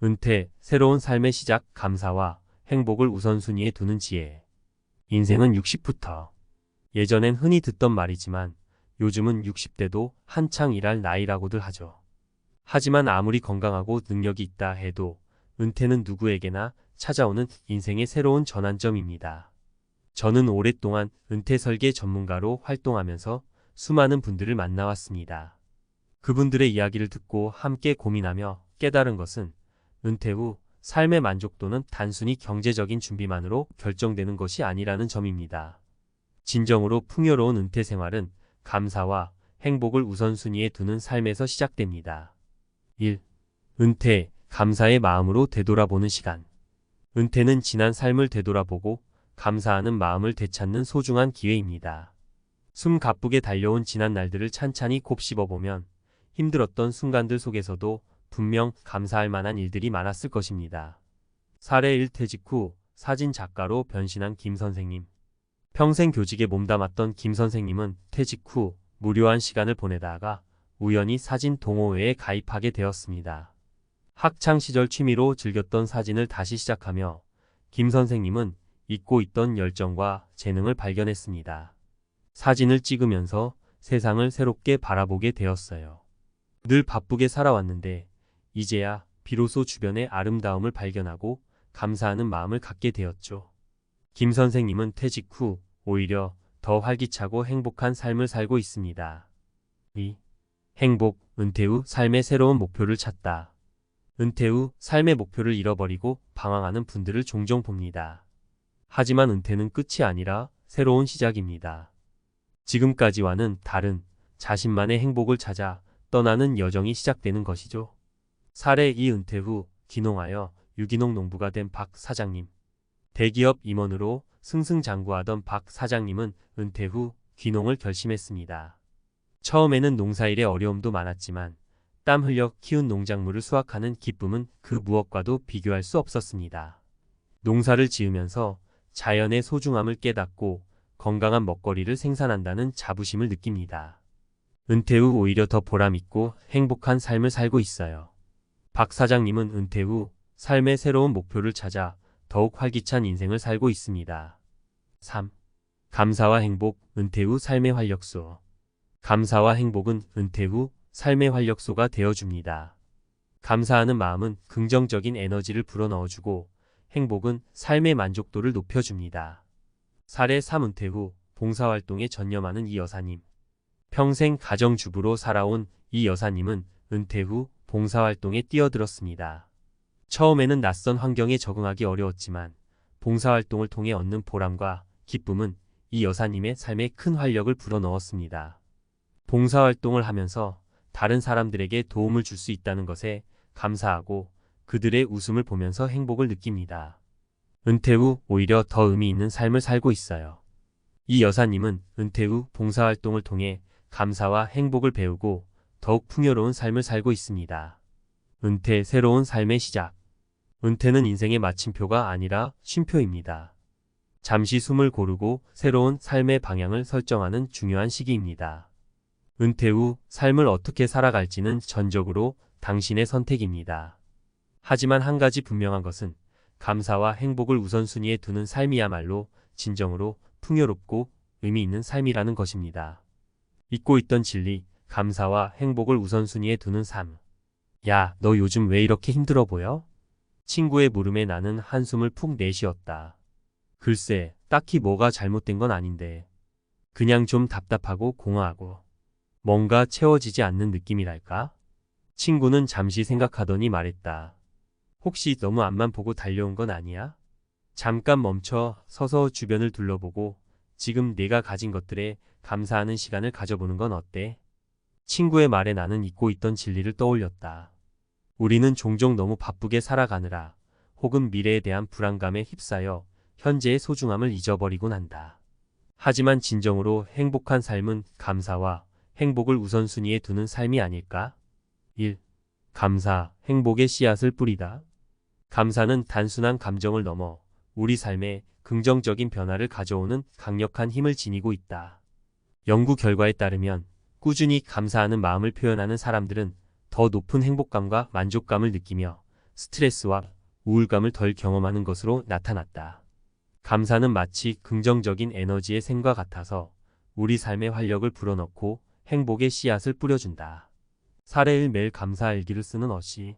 은퇴, 새로운 삶의 시작, 감사와 행복을 우선순위에 두는 지혜. 인생은 60부터. 예전엔 흔히 듣던 말이지만 요즘은 60대도 한창 일할 나이라고들 하죠. 하지만 아무리 건강하고 능력이 있다 해도 은퇴는 누구에게나 찾아오는 인생의 새로운 전환점입니다. 저는 오랫동안 은퇴 설계 전문가로 활동하면서 수많은 분들을 만나왔습니다. 그분들의 이야기를 듣고 함께 고민하며 깨달은 것은 은퇴 후 삶의 만족도는 단순히 경제적인 준비만으로 결정되는 것이 아니라는 점입니다. 진정으로 풍요로운 은퇴 생활은 감사와 행복을 우선순위에 두는 삶에서 시작됩니다. 1. 은퇴, 감사의 마음으로 되돌아보는 시간. 은퇴는 지난 삶을 되돌아보고 감사하는 마음을 되찾는 소중한 기회입니다. 숨 가쁘게 달려온 지난 날들을 찬찬히 곱씹어보면 힘들었던 순간들 속에서도 분명 감사할 만한 일들이 많았을 것입니다. 사례 1. 퇴직 후 사진 작가로 변신한 김 선생님. 평생 교직에 몸담았던 김 선생님은 퇴직 후 무료한 시간을 보내다가 우연히 사진 동호회에 가입하게 되었습니다. 학창 시절 취미로 즐겼던 사진을 다시 시작하며 김 선생님은 잊고 있던 열정과 재능을 발견했습니다. 사진을 찍으면서 세상을 새롭게 바라보게 되었어요. 늘 바쁘게 살아왔는데 이제야 비로소 주변의 아름다움을 발견하고 감사하는 마음을 갖게 되었죠. 김 선생님은 퇴직 후 오히려 더 활기차고 행복한 삶을 살고 있습니다. 2. 행복, 은퇴 후 삶의 새로운 목표를 찾다. 은퇴 후 삶의 목표를 잃어버리고 방황하는 분들을 종종 봅니다. 하지만 은퇴는 끝이 아니라 새로운 시작입니다. 지금까지와는 다른 자신만의 행복을 찾아 떠나는 여정이 시작되는 것이죠. 사례 2. 은퇴 후 귀농하여 유기농 농부가 된 박 사장님. 대기업 임원으로 승승장구하던 박 사장님은 은퇴 후 귀농을 결심했습니다. 처음에는 농사일에 어려움도 많았지만 땀 흘려 키운 농작물을 수확하는 기쁨은 그 무엇과도 비교할 수 없었습니다. 농사를 지으면서 자연의 소중함을 깨닫고 건강한 먹거리를 생산한다는 자부심을 느낍니다. 은퇴 후 오히려 더 보람있고 행복한 삶을 살고 있어요. 박 사장님은 은퇴 후 삶의 새로운 목표를 찾아 더욱 활기찬 인생을 살고 있습니다. 3. 감사와 행복, 은퇴 후 삶의 활력소. 감사와 행복은 은퇴 후 삶의 활력소가 되어줍니다. 감사하는 마음은 긍정적인 에너지를 불어넣어주고 행복은 삶의 만족도를 높여줍니다. 사례 3. 은퇴 후 봉사활동에 전념하는 이 여사님. 평생 가정주부로 살아온 이 여사님은 은퇴 후 봉사활동에 뛰어들었습니다. 처음에는 낯선 환경에 적응하기 어려웠지만 봉사활동을 통해 얻는 보람과 기쁨은 이 여사님의 삶에 큰 활력을 불어넣었습니다. 봉사활동을 하면서 다른 사람들에게 도움을 줄 수 있다는 것에 감사하고 그들의 웃음을 보면서 행복을 느낍니다. 은퇴 후 오히려 더 의미 있는 삶을 살고 있어요. 이 여사님은 은퇴 후 봉사활동을 통해 감사와 행복을 배우고 더욱 풍요로운 삶을 살고 있습니다. 은퇴, 새로운 삶의 시작. 은퇴는 인생의 마침표가 아니라 쉼표입니다. 잠시 숨을 고르고 새로운 삶의 방향을 설정하는 중요한 시기입니다. 은퇴 후 삶을 어떻게 살아갈지는 전적으로 당신의 선택입니다. 하지만 한 가지 분명한 것은 감사와 행복을 우선순위에 두는 삶이야말로 진정으로 풍요롭고 의미 있는 삶이라는 것입니다. 잊고 있던 진리, 감사와 행복을 우선순위에 두는 삶. 야, 너 요즘 왜 이렇게 힘들어 보여? 친구의 물음에 나는 한숨을 푹 내쉬었다. 글쎄, 딱히 뭐가 잘못된 건 아닌데 그냥 좀 답답하고 공허하고 뭔가 채워지지 않는 느낌이랄까? 친구는 잠시 생각하더니 말했다. 혹시 너무 앞만 보고 달려온 건 아니야? 잠깐 멈춰 서서 주변을 둘러보고 지금 내가 가진 것들에 감사하는 시간을 가져보는 건 어때? 친구의 말에 나는 잊고 있던 진리를 떠올렸다. 우리는 종종 너무 바쁘게 살아가느라 혹은 미래에 대한 불안감에 휩싸여 현재의 소중함을 잊어버리곤 한다. 하지만 진정으로 행복한 삶은 감사와 행복을 우선순위에 두는 삶이 아닐까? 1. 감사, 행복의 씨앗을 뿌리다. 감사는 단순한 감정을 넘어 우리 삶에 긍정적인 변화를 가져오는 강력한 힘을 지니고 있다. 연구 결과에 따르면 꾸준히 감사하는 마음을 표현하는 사람들은 더 높은 행복감과 만족감을 느끼며 스트레스와 우울감을 덜 경험하는 것으로 나타났다. 감사는 마치 긍정적인 에너지의 샘과 같아서 우리 삶의 활력을 불어넣고 행복의 씨앗을 뿌려준다. 사례 1. 매일 감사 일기를 쓰는 어시.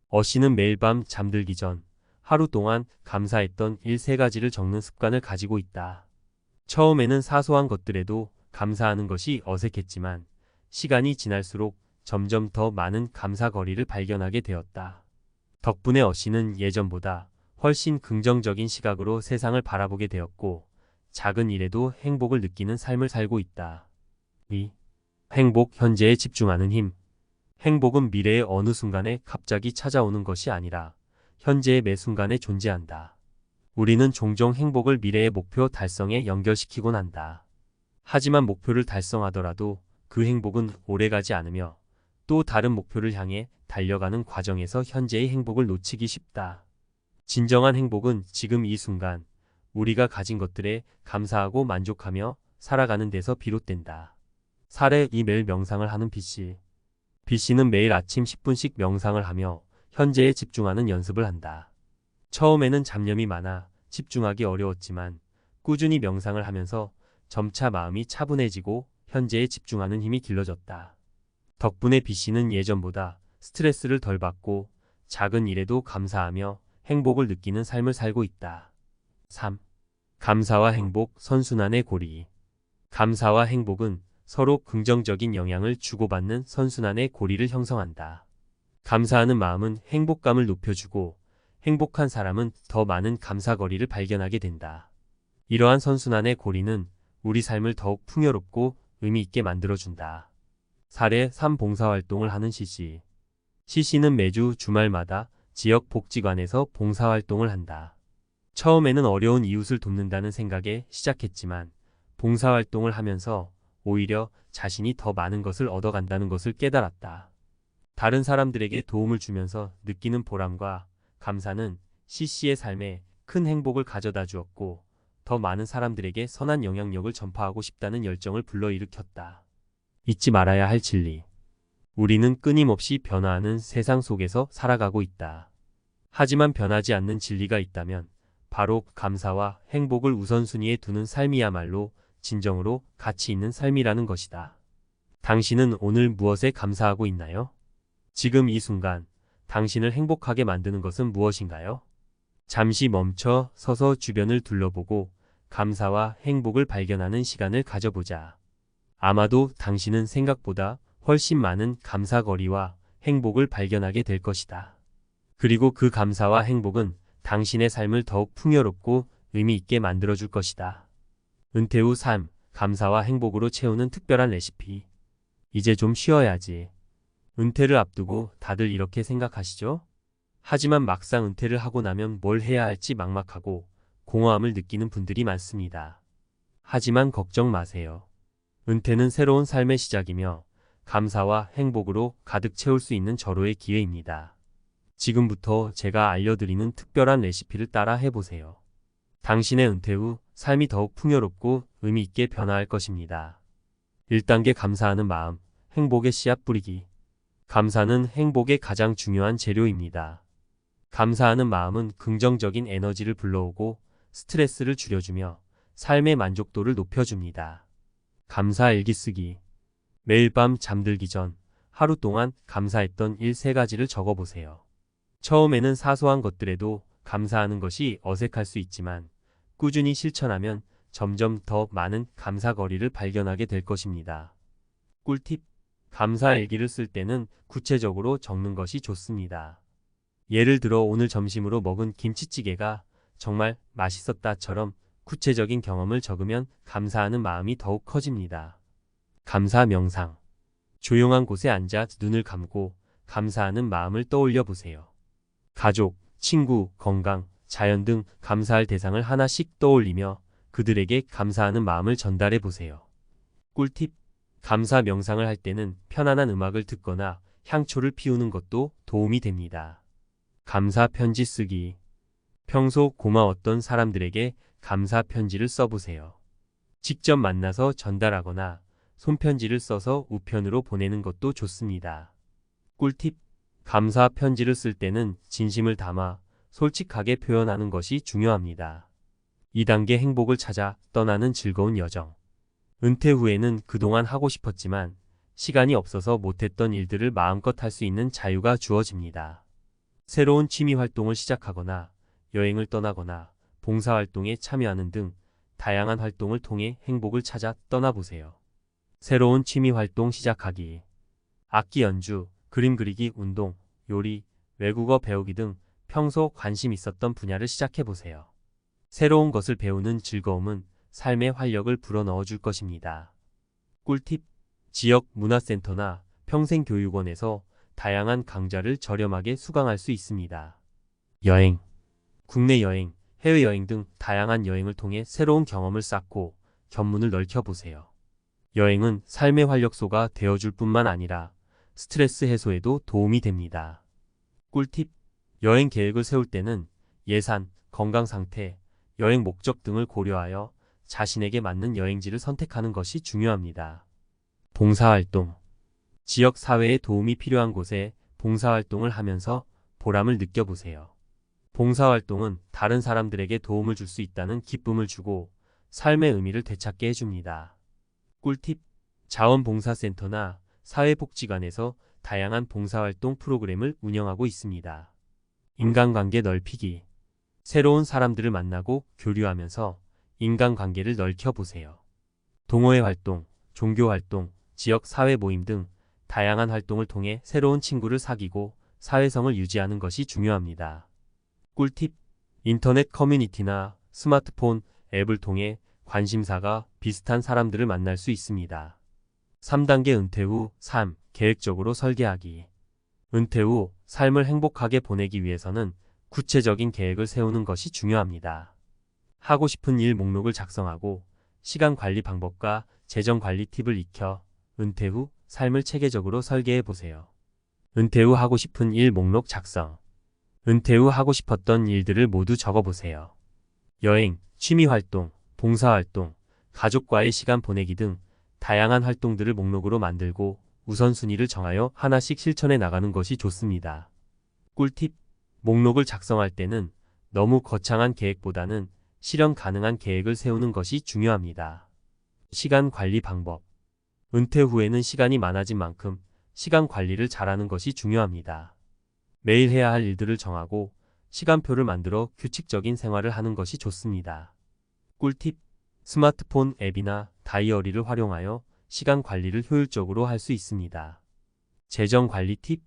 어시는 매일 밤 잠들기 전 하루 동안 감사했던 일 3가지를 적는 습관을 가지고 있다. 처음에는 사소한 것들에도 감사하는 것이 어색했지만 시간이 지날수록 점점 더 많은 감사거리를 발견하게 되었다. 덕분에 어시는 예전보다 훨씬 긍정적인 시각으로 세상을 바라보게 되었고 작은 일에도 행복을 느끼는 삶을 살고 있다. 2. 행복 현재에 집중하는 힘. 행복은 미래의 어느 순간에 갑자기 찾아오는 것이 아니라 현재의 매 순간에 존재한다. 우리는 종종 행복을 미래의 목표 달성에 연결시키곤 한다. 하지만 목표를 달성하더라도 그 행복은 오래가지 않으며 또 다른 목표를 향해 달려가는 과정에서 현재의 행복을 놓치기 쉽다. 진정한 행복은 지금 이 순간 우리가 가진 것들에 감사하고 만족하며 살아가는 데서 비롯된다. 사례 2. 매일 명상을 하는 B씨. B씨는 매일 아침 10분씩 명상을 하며 현재에 집중하는 연습을 한다. 처음에는 잡념이 많아 집중하기 어려웠지만 꾸준히 명상을 하면서 점차 마음이 차분해지고 현재에 집중하는 힘이 길러졌다. 덕분에 B씨는 예전보다 스트레스를 덜 받고 작은 일에도 감사하며 행복을 느끼는 삶을 살고 있다. 3. 감사와 행복 선순환의 고리. 감사와 행복은 서로 긍정적인 영향을 주고받는 선순환의 고리를 형성한다. 감사하는 마음은 행복감을 높여주고 행복한 사람은 더 많은 감사거리를 발견하게 된다. 이러한 선순환의 고리는 우리 삶을 더욱 풍요롭고 의미 있게 만들어준다. 사례 3. 봉사활동을 하는 C씨. C씨는 매주 주말마다 지역 복지관에서 봉사활동을 한다. 처음에는 어려운 이웃을 돕는다는 생각에 시작했지만 봉사활동을 하면서 오히려 자신이 더 많은 것을 얻어간다는 것을 깨달았다. 다른 사람들에게 도움을 주면서 느끼는 보람과 감사는 C씨의 삶에 큰 행복을 가져다 주었고 더 많은 사람들에게 선한 영향력을 전파하고 싶다는 열정을 불러일으켰다. 잊지 말아야 할 진리. 우리는 끊임없이 변화하는 세상 속에서 살아가고 있다. 하지만 변하지 않는 진리가 있다면 바로 감사와 행복을 우선순위에 두는 삶이야말로 진정으로 가치 있는 삶이라는 것이다. 당신은 오늘 무엇에 감사하고 있나요? 지금 이 순간 당신을 행복하게 만드는 것은 무엇인가요? 잠시 멈춰 서서 주변을 둘러보고 감사와 행복을 발견하는 시간을 가져보자. 아마도 당신은 생각보다 훨씬 많은 감사거리와 행복을 발견하게 될 것이다. 그리고 그 감사와 행복은 당신의 삶을 더욱 풍요롭고 의미 있게 만들어줄 것이다. 은퇴 후 삶, 감사와 행복으로 채우는 특별한 레시피. 이제 좀 쉬어야지. 은퇴를 앞두고 다들 이렇게 생각하시죠? 하지만 막상 은퇴를 하고 나면 뭘 해야 할지 막막하고 공허함을 느끼는 분들이 많습니다. 하지만 걱정 마세요. 은퇴는 새로운 삶의 시작이며 감사와 행복으로 가득 채울 수 있는 절호의 기회입니다. 지금부터 제가 알려드리는 특별한 레시피를 따라 해보세요. 당신의 은퇴 후 삶이 더욱 풍요롭고 의미 있게 변화할 것입니다. 1단계 감사하는 마음, 행복의 씨앗 뿌리기. 감사는 행복의 가장 중요한 재료입니다. 감사하는 마음은 긍정적인 에너지를 불러오고 스트레스를 줄여주며 삶의 만족도를 높여줍니다. 감사 일기 쓰기. 매일 밤 잠들기 전 하루 동안 감사했던 일 3가지를 적어보세요. 처음에는 사소한 것들에도 감사하는 것이 어색할 수 있지만 꾸준히 실천하면 점점 더 많은 감사거리를 발견하게 될 것입니다. 꿀팁. 감사 일기를 쓸 때는 구체적으로 적는 것이 좋습니다. 예를 들어 오늘 점심으로 먹은 김치찌개가 정말 맛있었다처럼 구체적인 경험을 적으면 감사하는 마음이 더욱 커집니다. 감사 명상. 조용한 곳에 앉아 눈을 감고 감사하는 마음을 떠올려 보세요. 가족, 친구, 건강, 자연 등 감사할 대상을 하나씩 떠올리며 그들에게 감사하는 마음을 전달해 보세요. 꿀팁. 감사 명상을 할 때는 편안한 음악을 듣거나 향초를 피우는 것도 도움이 됩니다. 감사 편지 쓰기. 평소 고마웠던 사람들에게 감사 편지를 써보세요. 직접 만나서 전달하거나 손편지를 써서 우편으로 보내는 것도 좋습니다. 꿀팁. 감사 편지를 쓸 때는 진심을 담아 솔직하게 표현하는 것이 중요합니다. 2단계 행복을 찾아 떠나는 즐거운 여정. 은퇴 후에는 그동안 하고 싶었지만 시간이 없어서 못했던 일들을 마음껏 할 수 있는 자유가 주어집니다. 새로운 취미 활동을 시작하거나 여행을 떠나거나 봉사활동에 참여하는 등 다양한 활동을 통해 행복을 찾아 떠나보세요. 새로운 취미 활동 시작하기. 악기 연주, 그림 그리기, 운동, 요리, 외국어 배우기 등 평소 관심 있었던 분야를 시작해보세요. 새로운 것을 배우는 즐거움은 삶의 활력을 불어넣어 줄 것입니다. 꿀팁. 지역 문화센터나 평생교육원에서 다양한 강좌를 저렴하게 수강할 수 있습니다. 여행. 국내 여행, 해외여행 등 다양한 여행을 통해 새로운 경험을 쌓고 견문을 넓혀보세요. 여행은 삶의 활력소가 되어줄 뿐만 아니라 스트레스 해소에도 도움이 됩니다. 꿀팁. 여행 계획을 세울 때는 예산, 건강 상태, 여행 목적 등을 고려하여 자신에게 맞는 여행지를 선택하는 것이 중요합니다. 봉사활동. 지역 사회에 도움이 필요한 곳에 봉사활동을 하면서 보람을 느껴보세요. 봉사활동은 다른 사람들에게 도움을 줄 수 있다는 기쁨을 주고 삶의 의미를 되찾게 해줍니다. 꿀팁. 자원봉사센터나 사회복지관에서 다양한 봉사활동 프로그램을 운영하고 있습니다. 인간관계 넓히기. 새로운 사람들을 만나고 교류하면서 인간관계를 넓혀보세요. 동호회 활동, 종교활동, 지역 사회 모임 등 다양한 활동을 통해 새로운 친구를 사귀고 사회성을 유지하는 것이 중요합니다. 꿀팁. 인터넷 커뮤니티나 스마트폰 앱을 통해 관심사가 비슷한 사람들을 만날 수 있습니다. 3단계 은퇴 후 삶, 계획적으로 설계하기. 은퇴 후 삶을 행복하게 보내기 위해서는 구체적인 계획을 세우는 것이 중요합니다. 하고 싶은 일 목록을 작성하고 시간 관리 방법과 재정 관리 팁을 익혀 은퇴 후 삶을 체계적으로 설계해 보세요. 은퇴 후 하고 싶은 일 목록 작성. 은퇴 후 하고 싶었던 일들을 모두 적어보세요. 여행, 취미활동, 봉사활동, 가족과의 시간 보내기 등 다양한 활동들을 목록으로 만들고 우선순위를 정하여 하나씩 실천해 나가는 것이 좋습니다. 꿀팁. 목록을 작성할 때는 너무 거창한 계획보다는 실현 가능한 계획을 세우는 것이 중요합니다. 시간 관리 방법. 은퇴 후에는 시간이 많아진 만큼 시간 관리를 잘하는 것이 중요합니다. 매일 해야 할 일들을 정하고 시간표를 만들어 규칙적인 생활을 하는 것이 좋습니다. 꿀팁. 스마트폰 앱이나 다이어리를 활용하여 시간 관리를 효율적으로 할 수 있습니다. 재정 관리 팁.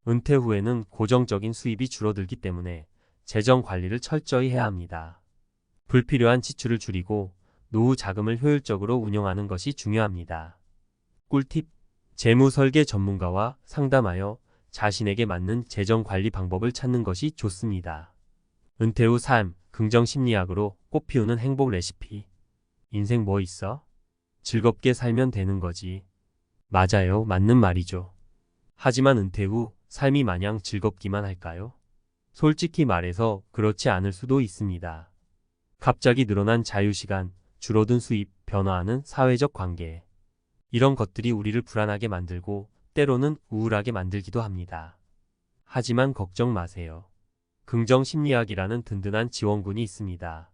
은퇴 후에는 고정적인 수입이 줄어들기 때문에 재정 관리를 철저히 해야 합니다. 불필요한 지출을 줄이고 노후 자금을 효율적으로 운용하는 것이 중요합니다. 꿀팁. 재무 설계 전문가와 상담하여 자신에게 맞는 재정 관리 방법을 찾는 것이 좋습니다. 은퇴 후 삶, 긍정 심리학으로 꽃피우는 행복 레시피. 인생 뭐 있어? 즐겁게 살면 되는 거지. 맞아요, 맞는 말이죠. 하지만 은퇴 후 삶이 마냥 즐겁기만 할까요? 솔직히 말해서 그렇지 않을 수도 있습니다. 갑자기 늘어난 자유시간, 줄어든 수입, 변화하는 사회적 관계. 이런 것들이 우리를 불안하게 만들고 때로는 우울하게 만들기도 합니다. 하지만 걱정 마세요. 긍정심리학이라는 든든한 지원군이 있습니다.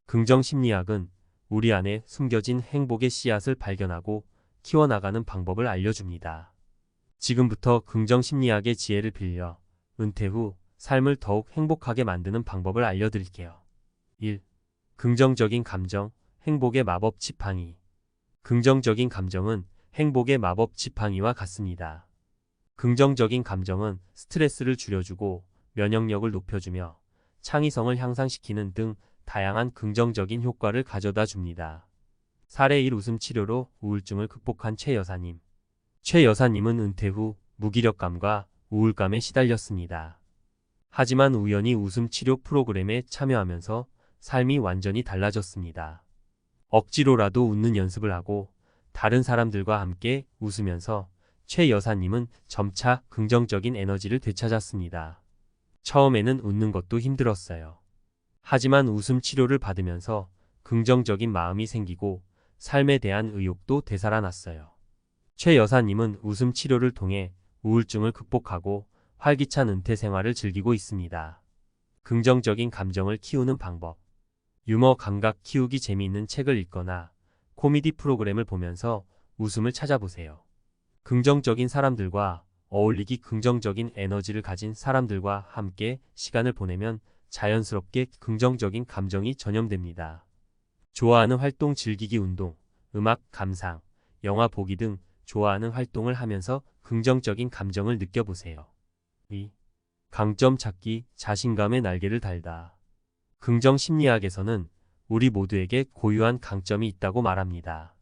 긍정심리학은 우리 안에 숨겨진 행복의 씨앗을 발견하고 키워나가는 방법을 알려줍니다. 지금부터 긍정심리학의 지혜를 빌려 은퇴 후 삶을 더욱 행복하게 만드는 방법을 알려드릴게요. 1. 긍정적인 감정, 행복의 마법 지팡이. 긍정적인 감정은 행복의 마법 지팡이와 같습니다. 긍정적인 감정은 스트레스를 줄여주고 면역력을 높여주며 창의성을 향상시키는 등 다양한 긍정적인 효과를 가져다 줍니다. 사례 1. 웃음 치료로 우울증을 극복한 최 여사님. 최 여사님은 은퇴 후 무기력감과 우울감에 시달렸습니다. 하지만 우연히 웃음 치료 프로그램에 참여하면서 삶이 완전히 달라졌습니다. 억지로라도 웃는 연습을 하고 다른 사람들과 함께 웃으면서 최 여사님은 점차 긍정적인 에너지를 되찾았습니다. 처음에는 웃는 것도 힘들었어요. 하지만 웃음 치료를 받으면서 긍정적인 마음이 생기고 삶에 대한 의욕도 되살아났어요. 최 여사님은 웃음 치료를 통해 우울증을 극복하고 활기찬 은퇴 생활을 즐기고 있습니다. 긍정적인 감정을 키우는 방법. 유머 감각 키우기 재미있는 책을 읽거나 코미디 프로그램을 보면서 웃음을 찾아보세요. 긍정적인 사람들과 어울리기 긍정적인 에너지를 가진 사람들과 함께 시간을 보내면 자연스럽게 긍정적인 감정이 전염됩니다. 좋아하는 활동 즐기기 운동, 음악 감상, 영화 보기 등 좋아하는 활동을 하면서 긍정적인 감정을 느껴보세요. 2. 강점 찾기, 자신감의 날개를 달다. 긍정 심리학에서는 우리 모두에게 고유한 강점이 있다고 말합니다.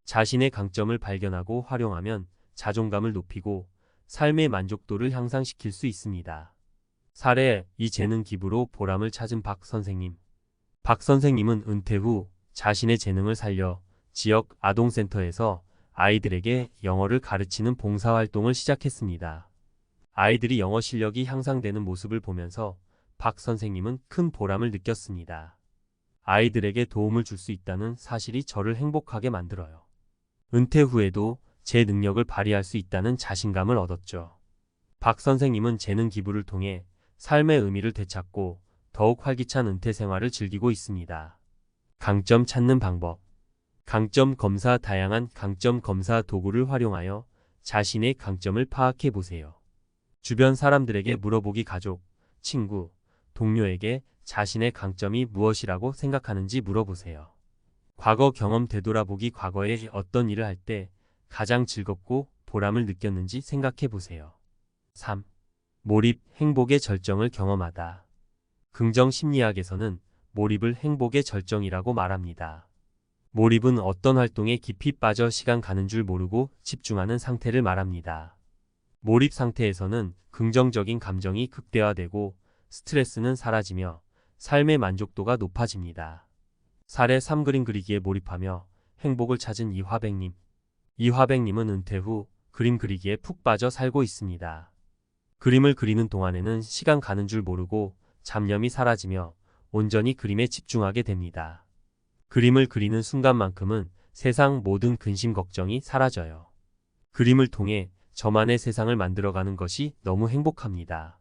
자신의 강점을 발견하고 활용하면 자존감을 높이고 삶의 만족도를 향상시킬 수 있습니다. 사례, 이 재능 기부로 보람을 찾은 박 선생님. 박 선생님은 은퇴 후 자신의 재능을 살려 지역 아동센터에서 아이들에게 영어를 가르치는 봉사활동을 시작했습니다. 아이들이 영어 실력이 향상되는 모습을 보면서 박 선생님은 큰 보람을 느꼈습니다. 아이들에게 도움을 줄 수 있다는 사실이 저를 행복하게 만들어요. 은퇴 후에도 제 능력을 발휘할 수 있다는 자신감을 얻었죠. 박 선생님은 재능 기부를 통해 삶의 의미를 되찾고 더욱 활기찬 은퇴 생활을 즐기고 있습니다. 강점 찾는 방법. 강점 검사. 다양한 강점 검사 도구를 활용하여 자신의 강점을 파악해 보세요. 주변 사람들에게 물어보기. 가족, 친구, 동료에게 자신의 강점이 무엇이라고 생각하는지 물어보세요. 과거 경험 되돌아보기. 과거에 어떤 일을 할 때 가장 즐겁고 보람을 느꼈는지 생각해 보세요. 3. 몰입, 행복의 절정을 경험하다. 긍정 심리학에서는 몰입을 행복의 절정이라고 말합니다. 몰입은 어떤 활동에 깊이 빠져 시간 가는 줄 모르고 집중하는 상태를 말합니다. 몰입 상태에서는 긍정적인 감정이 극대화되고 스트레스는 사라지며 삶의 만족도가 높아집니다. 사례 3. 그림 그리기에 몰입하며 행복을 찾은 이화백님. 이화백님은 은퇴 후 그림 그리기에 푹 빠져 살고 있습니다. 그림을 그리는 동안에는 시간 가는 줄 모르고 잡념이 사라지며 온전히 그림에 집중하게 됩니다. 그림을 그리는 순간만큼은 세상 모든 근심 걱정이 사라져요. 그림을 통해 저만의 세상을 만들어가는 것이 너무 행복합니다.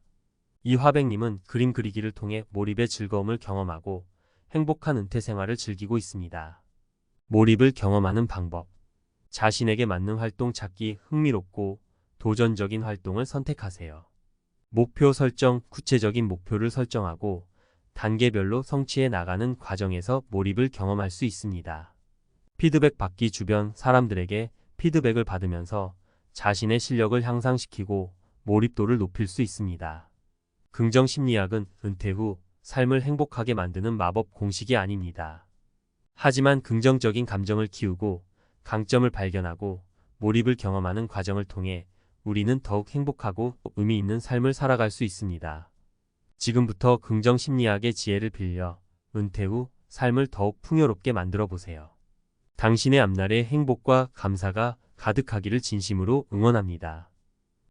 이화백님은 그림 그리기를 통해 몰입의 즐거움을 경험하고 행복한 은퇴 생활을 즐기고 있습니다. 몰입을 경험하는 방법. 자신에게 맞는 활동 찾기. 흥미롭고 도전적인 활동을 선택하세요. 목표 설정. 구체적인 목표를 설정하고 단계별로 성취해 나가는 과정에서 몰입을 경험할 수 있습니다. 피드백 받기. 주변 사람들에게 피드백을 받으면서 자신의 실력을 향상시키고 몰입도를 높일 수 있습니다. 긍정 심리학은 은퇴 후 삶을 행복하게 만드는 마법 공식이 아닙니다. 하지만 긍정적인 감정을 키우고 강점을 발견하고 몰입을 경험하는 과정을 통해 우리는 더욱 행복하고 의미 있는 삶을 살아갈 수 있습니다. 지금부터 긍정 심리학의 지혜를 빌려 은퇴 후 삶을 더욱 풍요롭게 만들어 보세요. 당신의 앞날에 행복과 감사가 가득하기를 진심으로 응원합니다.